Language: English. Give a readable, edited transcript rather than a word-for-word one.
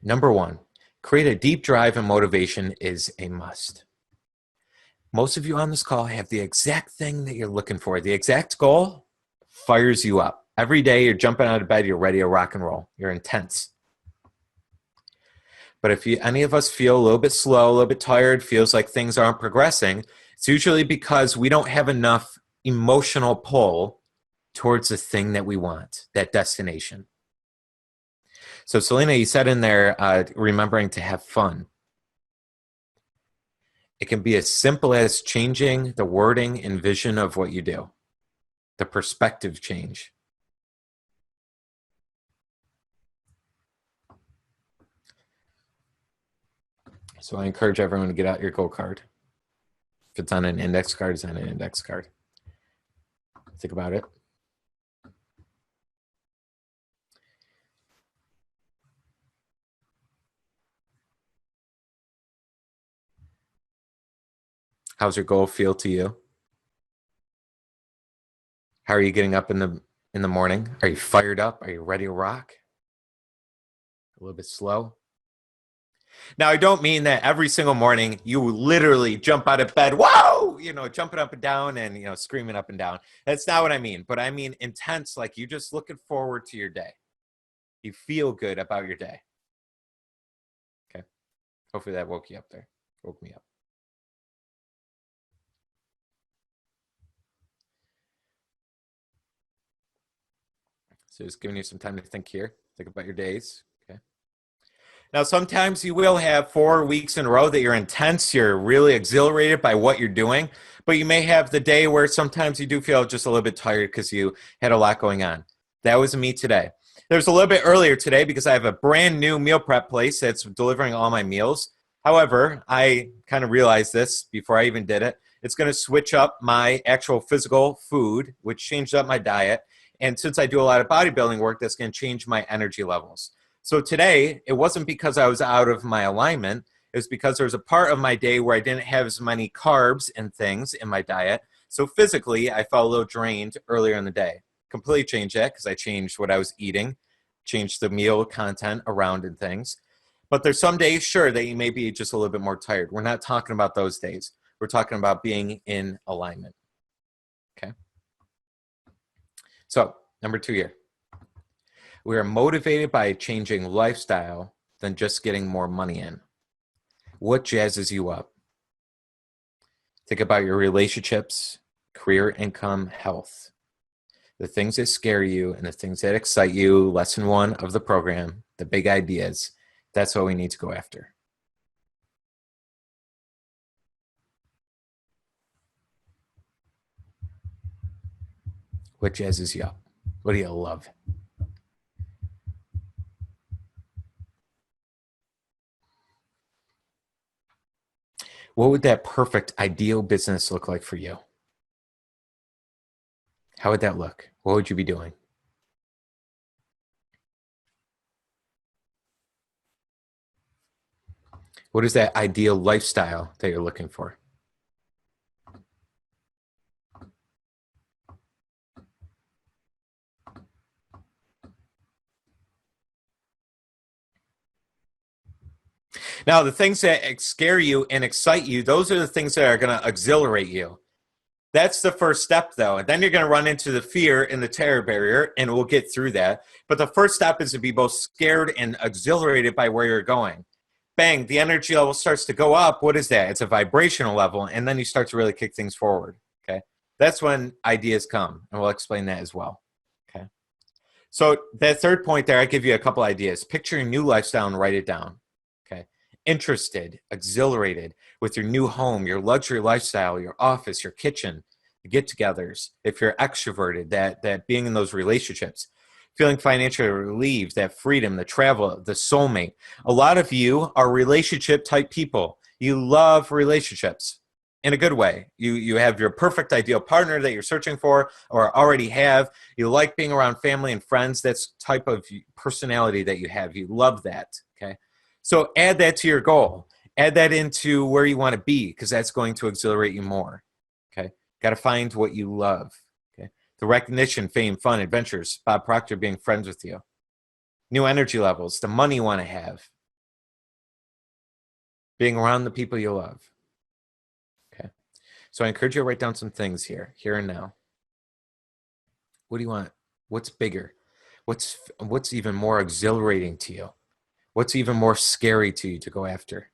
Number one, create a deep drive and motivation is a must. Most of you on this call have the exact thing that you're looking for. The exact goal fires you up. Every day you're jumping out of bed, you're ready to rock and roll. You're intense. But if any of us feel a little bit slow, a little bit tired, feels like things aren't progressing, it's usually because we don't have enough emotional pull towards the thing that we want, that destination. So Selena, you said in there, remembering to have fun. It can be as simple as changing the wording and vision of what you do, the perspective change. So I encourage everyone to get out your goal card. If it's on an index card, it's on an index card. Think about it. How's your goal feel to you? How are you getting up in the morning? Are you fired up? Are you ready to rock? A little bit slow? Now, I don't mean that every single morning you literally jump out of bed, whoa, jumping up and down and, screaming up and down. That's not what I mean. But I mean intense, like you just looking forward to your day. You feel good about your day. Okay. Hopefully that woke you up there. Woke me up. So just giving you some time to think here. Think about your days. Okay. Now, sometimes you will have 4 weeks in a row that you're intense. You're really exhilarated by what you're doing. But you may have the day where sometimes you do feel just a little bit tired because you had a lot going on. That was me today. There's a little bit earlier today because I have a brand new meal prep place that's delivering all my meals. However, I kind of realized this before I even did it. It's going to switch up my actual physical food, which changed up my diet. And since I do a lot of bodybuilding work, that's going to change my energy levels. So today, it wasn't because I was out of my alignment. It was because there was a part of my day where I didn't have as many carbs and things in my diet. So physically, I felt a little drained earlier in the day. Completely changed that because I changed what I was eating, changed the meal content around and things. But there's some days, sure, that you may be just a little bit more tired. We're not talking about those days. We're talking about being in alignment. Okay? So, number 2 here. We are motivated by changing lifestyle than just getting more money in. What jazzes you up? Think about your relationships, career, income, health. The things that scare you and the things that excite you, lesson 1 of the program, the big ideas, that's what we need to go after. What jazzes you up? What do you love? What would that perfect, ideal business look like for you? How would that look? What would you be doing? What is that ideal lifestyle that you're looking for? Now, the things that scare you and excite you, those are the things that are going to exhilarate you. That's the first step, though. And then you're going to run into the fear and the terror barrier, and we'll get through that. But the first step is to be both scared and exhilarated by where you're going. Bang, the energy level starts to go up. What is that? It's a vibrational level, and then you start to really kick things forward. Okay, that's when ideas come, and we'll explain that as well. Okay, so that third point there, I give you a couple ideas. Picture your new lifestyle and write it down. Okay, interested, exhilarated with your new home, your luxury lifestyle, your office, your kitchen, the get-togethers. If you're extroverted, that being in those relationships. Feeling financially relieved, that freedom, the travel, the soulmate. A lot of you are relationship type people. You love relationships in a good way. You have your perfect ideal partner that you're searching for or already have. You like being around family and friends. That's type of personality that you have. You love that, okay? So add that to your goal. Add that into where you want to be because that's going to exhilarate you more, okay? Got to find what you love. The recognition, fame, fun, adventures, Bob Proctor being friends with you. New energy levels, the money you want to have. Being around the people you love. Okay. So I encourage you to write down some things here and now. What do you want? What's bigger? What's even more exhilarating to you? What's even more scary to you to go after?